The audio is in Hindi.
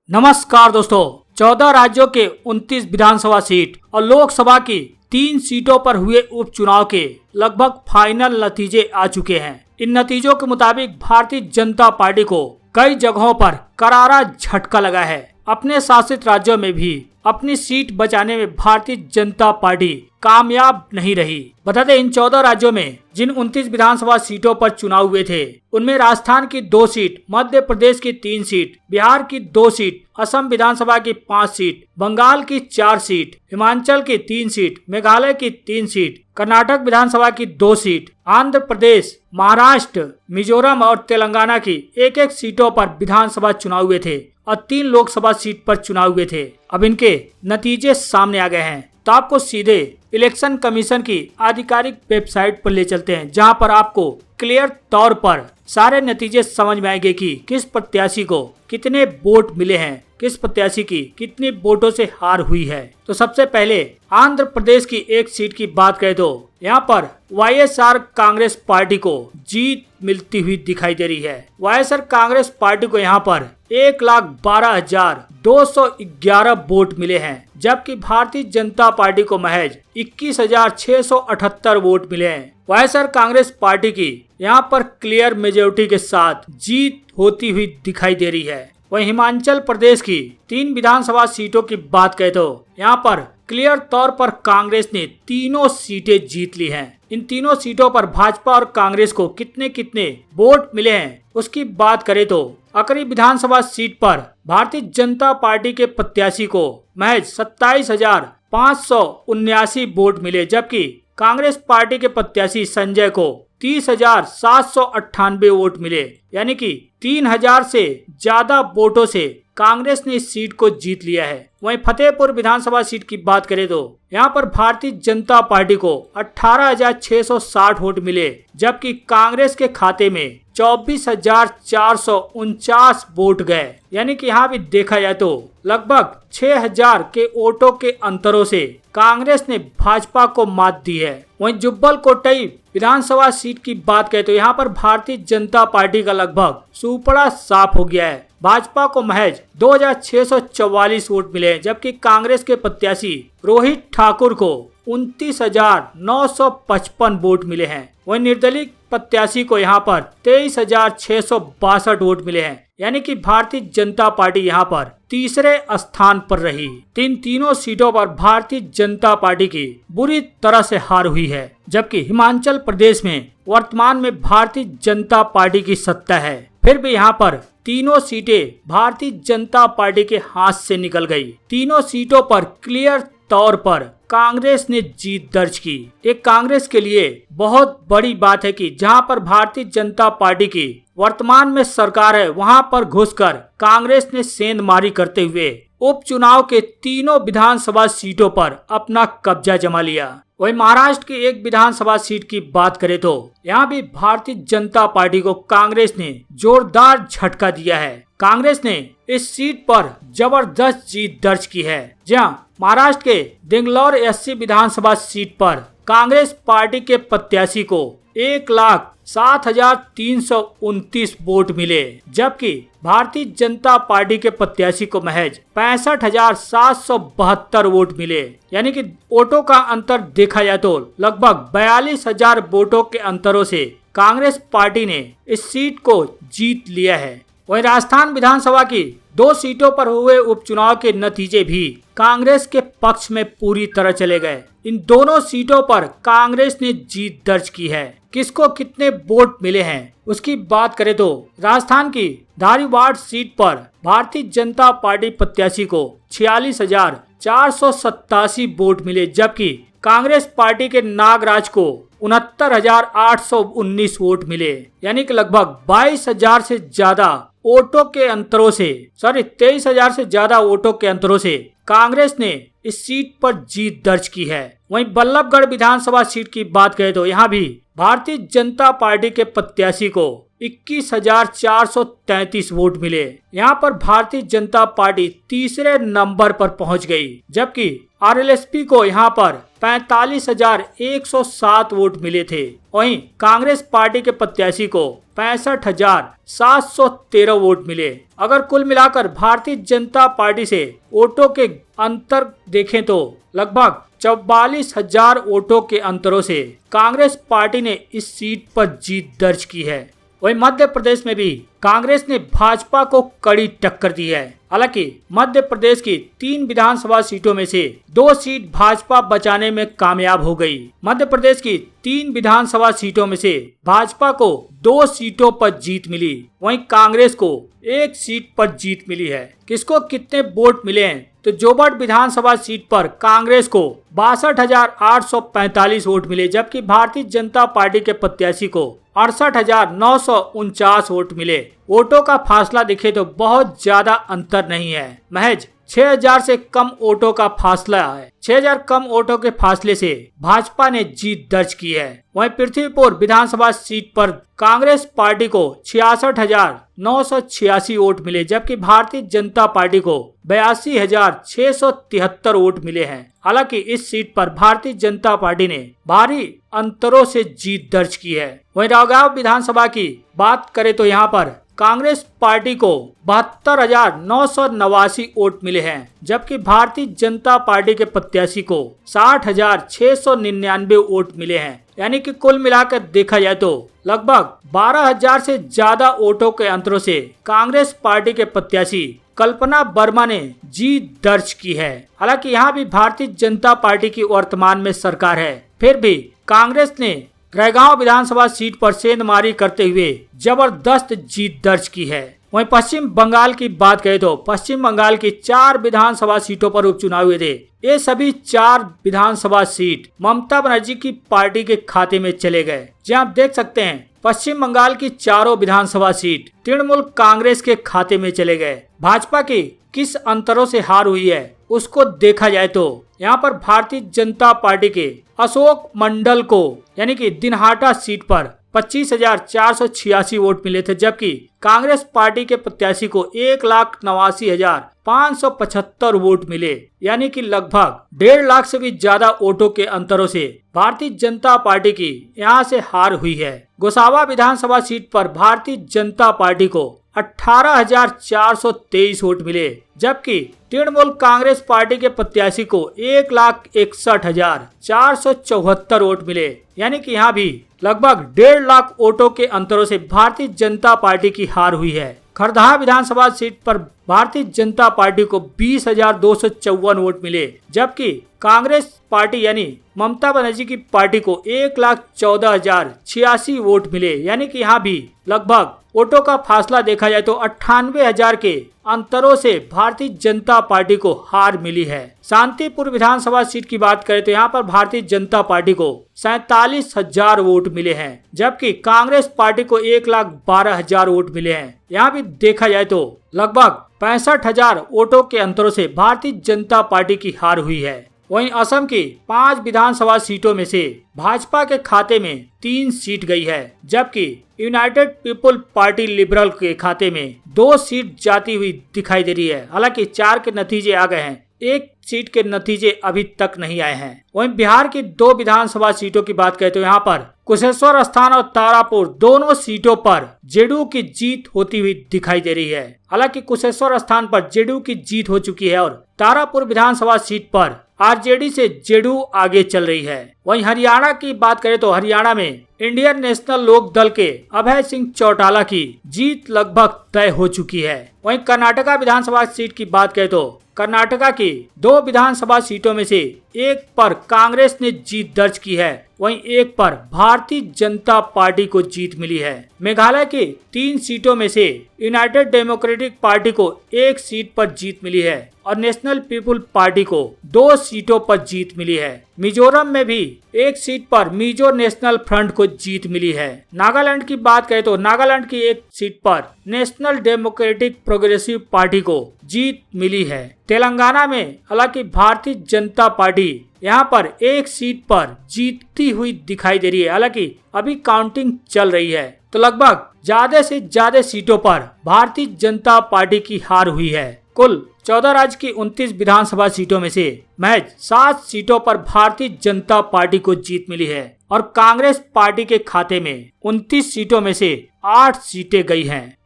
नमस्कार दोस्तों, 14 राज्यों के 29 विधानसभा सीट और लोकसभा की 3 सीटों पर हुए उपचुनाव के लगभग फाइनल नतीजे आ चुके हैं। इन नतीजों के मुताबिक भारतीय जनता पार्टी को कई जगहों पर करारा झटका लगा है। अपने शासित राज्यों में भी अपनी सीट बचाने में भारतीय जनता पार्टी कामयाब नहीं रही। बता दें, इन 14 राज्यों में जिन 29 विधानसभा सीटों पर चुनाव हुए थे, उनमें राजस्थान की 2 सीट, मध्य प्रदेश की 3 सीट, बिहार की 2 सीट, असम विधानसभा की 5 सीट, बंगाल की 4 सीट, हिमाचल की 3 सीट, मेघालय की 3 सीट, कर्नाटक विधानसभा की 2 सीट, आंध्र प्रदेश, महाराष्ट्र, मिजोरम और तेलंगाना की एक सीटों पर विधानसभा चुनाव हुए थे और 3 लोकसभा सीट पर चुनाव हुए थे। अब इनके नतीजे सामने आ गए हैं, तो आपको सीधे इलेक्शन कमीशन की आधिकारिक वेबसाइट पर ले चलते हैं, जहां पर आपको क्लियर तौर पर सारे नतीजे समझ में आएंगे कि किस प्रत्याशी को कितने वोट मिले हैं, किस प्रत्याशी की कितने वोटों से हार हुई है। तो सबसे पहले आंध्र प्रदेश की एक सीट की बात करें तो यहाँ पर वाईएसआर कांग्रेस पार्टी को जीत मिलती हुई दिखाई दे रही है। वाईएसआर कांग्रेस पार्टी को यहाँ पर 1,12,211 वोट मिले हैं, जबकि भारतीय जनता पार्टी को महज 21,678 वोट मिले हैं। वाईएसआर कांग्रेस पार्टी की यहाँ पर क्लियर मेजोरिटी के साथ जीत होती हुई दिखाई दे रही है। वहीं हिमाचल प्रदेश की 3 विधानसभा सीटों की बात करें तो यहाँ पर क्लियर तौर पर कांग्रेस ने तीनों सीटें जीत ली हैं। इन तीनों सीटों पर भाजपा और कांग्रेस को कितने कितने वोट मिले हैं उसकी बात करें तो अकरी विधानसभा सीट पर भारतीय जनता पार्टी के प्रत्याशी को महज 27,579 वोट मिले, जबकि कांग्रेस पार्टी के प्रत्याशी संजय को 30,798 वोट मिले, यानी कि 3,000 से ज्यादा वोटों से कांग्रेस ने इस सीट को जीत लिया है। वहीं फतेहपुर विधानसभा सीट की बात करें तो यहाँ पर भारतीय जनता पार्टी को 18,660 वोट मिले, जबकि कांग्रेस के खाते में 24,449 वोट गए, यानी कि यहाँ भी देखा जाए तो लगभग 6,000 के वोटों के अंतरों से कांग्रेस ने भाजपा को मात दी है। वहीं जुब्बल कोटई विधानसभा सीट की बात करें तो यहाँ पर भारतीय जनता पार्टी का लगभग सुपड़ा साफ हो गया है। भाजपा को महज 2,644 वोट मिले, जबकि कांग्रेस के प्रत्याशी रोहित ठाकुर को 29,955 वोट मिले हैं। वहीं निर्दलीय प्रत्याशी को यहाँ पर 23,662 वोट मिले हैं, यानी कि भारतीय जनता पार्टी यहाँ पर तीसरे स्थान पर रही। तीनों सीटों पर भारतीय जनता पार्टी की बुरी तरह से हार हुई है, जबकि हिमाचल प्रदेश में वर्तमान में भारतीय जनता पार्टी की सत्ता है। फिर भी यहाँ पर तीनों सीटें भारतीय जनता पार्टी के हाथ से निकल गई। तीनों सीटों पर क्लियर तौर पर कांग्रेस ने जीत दर्ज की। एक कांग्रेस के लिए बहुत बड़ी बात है कि जहां पर भारतीय जनता पार्टी की वर्तमान में सरकार है, वहां पर घुसकर कांग्रेस ने सेंधमारी करते हुए उपचुनाव के तीनों विधानसभा सीटों पर अपना कब्जा जमा लिया। वहीं महाराष्ट्र की एक विधानसभा सीट की बात करें तो यहाँ भी भारतीय जनता पार्टी को कांग्रेस ने जोरदार झटका दिया है। कांग्रेस ने इस सीट पर जबरदस्त जीत दर्ज की है। जहां महाराष्ट्र के देंगलौर एससी विधानसभा सीट पर कांग्रेस पार्टी के प्रत्याशी को 1,07,329 वोट मिले, जबकि भारतीय जनता पार्टी के प्रत्याशी को महज 65,772 वोट मिले, यानी कि वोटों का अंतर देखा जाए तो लगभग 42,000 वोटों के अंतरों से कांग्रेस पार्टी ने इस सीट को जीत लिया है। वहीं राजस्थान विधानसभा की 2 सीटों पर हुए उपचुनाव के नतीजे भी कांग्रेस के पक्ष में पूरी तरह चले गए। इन दोनों सीटों पर कांग्रेस ने जीत दर्ज की है। किसको कितने वोट मिले हैं उसकी बात करें तो राजस्थान की धारीवाड़ सीट पर भारतीय जनता पार्टी प्रत्याशी को 46,487 वोट मिले, जबकि कांग्रेस पार्टी के नागराज को 69,819 वोट मिले, यानी कि लगभग 22,000 से ज्यादा वोटों के अंतरों से 23,000 से ज्यादा वोटों के अंतरों से कांग्रेस ने इस सीट पर जीत दर्ज की है। वहीं बल्लभगढ़ विधानसभा सीट की बात करें तो यहाँ भी भारतीय जनता पार्टी के प्रत्याशी को 21,433 वोट मिले। यहाँ पर भारतीय जनता पार्टी तीसरे नंबर पर पहुंच गई, जबकि आरएलएसपी को यहाँ पर 45,107 वोट मिले थे। वहीं कांग्रेस पार्टी के प्रत्याशी को 65,713 वोट मिले। अगर कुल मिलाकर भारतीय जनता पार्टी से वोटों के अंतर देखें तो लगभग 44,000 वोटों के अंतरों से कांग्रेस पार्टी ने इस सीट पर जीत दर्ज की है। वहीं मध्य प्रदेश में भी कांग्रेस ने भाजपा को कड़ी टक्कर दी है। हालांकि मध्य प्रदेश की 3 विधानसभा सीटों में से 2 सीट भाजपा बचाने में कामयाब हो गई। मध्य प्रदेश की 3 विधानसभा सीटों में से भाजपा को 2 सीटों पर जीत मिली, वहीं कांग्रेस को 1 सीट पर जीत मिली है। किसको कितने वोट मिले हैं तो जोबट विधानसभा सीट पर कांग्रेस को 62,845 वोट मिले, जबकि भारतीय जनता पार्टी के प्रत्याशी को 68,949 वोट मिले। वोटों का फासला दिखे तो बहुत ज्यादा अंतर नहीं है, महज 6,000 से कम वोटों का फासला है। 6,000 कम वोटों के फासले से भाजपा ने जीत दर्ज की है। वहीं पृथ्वीपुर विधानसभा सीट पर कांग्रेस पार्टी को 66,986 वोट मिले, जबकि भारतीय जनता पार्टी को 82,673 वोट मिले हैं। हालांकि इस सीट पर भारतीय जनता पार्टी ने भारी अंतरों से जीत दर्ज की है। वहीं रावगांव विधानसभा की बात करें तो यहाँ पर कांग्रेस पार्टी को 72,989 वोट मिले हैं, जबकि भारतीय जनता पार्टी के प्रत्याशी को 60,699 वोट मिले हैं। यानी कि कुल मिलाकर देखा जाए तो लगभग 12,000 से ज्यादा वोटों के अंतरों से कांग्रेस पार्टी के प्रत्याशी कल्पना वर्मा ने जीत दर्ज की है। हालांकि यहाँ भी भारतीय जनता पार्टी की वर्तमान में सरकार है, फिर भी कांग्रेस ने रैगांव विधानसभा सीट पर सेंधमारी करते हुए जबरदस्त जीत दर्ज की है। वहीं पश्चिम बंगाल की बात करें तो पश्चिम बंगाल की 4 विधानसभा सीटों पर उपचुनाव हुए थे। ये सभी 4 विधानसभा सीट ममता बनर्जी की पार्टी के खाते में चले गए। जहां आप देख सकते हैं पश्चिम बंगाल की चारों विधानसभा सीट तृणमूल कांग्रेस के खाते में चले गए। भाजपा की किस अंतरों से हार हुई है उसको देखा जाए तो यहाँ पर भारतीय जनता पार्टी के अशोक मंडल को यानी कि दिनहाटा सीट पर 25,486 वोट मिले थे, जबकि कांग्रेस पार्टी के प्रत्याशी को 1,89,575 वोट मिले। यानी कि लगभग 1.5 लाख से भी ज्यादा वोटों के अंतरों से भारतीय जनता पार्टी की यहां से हार हुई है। गोसावा विधानसभा सीट पर भारतीय जनता पार्टी को 18,423 वोट मिले, जबकि तृणमूल कांग्रेस पार्टी के प्रत्याशी को 1,61,474 वोट मिले। यानी कि यहाँ भी लगभग 1.5 लाख वोटों के अंतरों से भारतीय जनता पार्टी की हार हुई है। खरधा विधानसभा सीट पर भारतीय जनता पार्टी को 20,254 वोट मिले, जबकि कांग्रेस पार्टी यानी ममता बनर्जी की पार्टी को 1,14,086 वोट मिले। यानी कि यहाँ भी लगभग वोटों का फासला देखा जाए तो 98,000 के अंतरों से भारतीय जनता पार्टी को हार मिली है। शांतिपुर विधानसभा सीट की बात करें तो यहाँ पर भारतीय जनता पार्टी को 47,000 वोट मिले हैं, जबकि कांग्रेस पार्टी को 1,12,000 वोट मिले हैं। यहाँ भी देखा जाए तो लगभग 65,000 वोटों के अंतरों से भारतीय जनता पार्टी की हार हुई है। वहीं असम की 5 विधानसभा सीटों में से भाजपा के खाते में 3 सीट गई है, जबकि यूनाइटेड पीपुल पार्टी लिबरल के खाते में 2 सीट जाती हुई दिखाई दे रही है। हालांकि 4 के नतीजे आ गए हैं, 1 सीट के नतीजे अभी तक नहीं आए हैं। वहीं बिहार की 2 विधानसभा सीटों की बात करें तो यहाँ पर कुशेश्वर स्थान और तारापुर दोनों सीटों पर जेडीयू की जीत होती हुई दिखाई दे रही है। हालांकि कुशेश्वर स्थान पर जेडीयू की जीत हो चुकी है और तारापुर विधानसभा सीट पर आरजेडी से जेडीयू आगे चल रही है। वहीं हरियाणा की बात करें तो हरियाणा में इंडियन नेशनल लोक दल के अभय सिंह चौटाला की जीत लगभग तय हो चुकी है। वहीं कर्नाटका विधानसभा सीट की बात करें तो कर्नाटका की 2 विधानसभा सीटों में से 1 पर कांग्रेस ने जीत दर्ज की है, वहीं 1 पर भारतीय जनता पार्टी को जीत मिली है। मेघालय की 3 सीटों में से यूनाइटेड डेमोक्रेटिक पार्टी को 1 सीट पर जीत मिली है और नेशनल पीपुल पार्टी को 2 सीटों पर जीत मिली है। मिजोरम में भी 1 सीट पर मिजो नेशनल फ्रंट को जीत मिली है। नागालैंड की बात करें तो नागालैंड की 1 सीट पर नेशनल डेमोक्रेटिक प्रोग्रेसिव पार्टी को जीत मिली है। तेलंगाना में हालांकि भारतीय जनता पार्टी यहाँ पर 1 सीट पर जीतती हुई दिखाई दे रही है। हालांकि अभी काउंटिंग चल रही है तो लगभग ज्यादा से ज्यादा सीटों पर भारतीय जनता पार्टी की हार हुई है। कुल 14 राज्य की 29 विधानसभा सीटों में से महज 7 सीटों पर भारतीय जनता पार्टी को जीत मिली है और कांग्रेस पार्टी के खाते में 29 सीटों में से 8 सीटें गई हैं।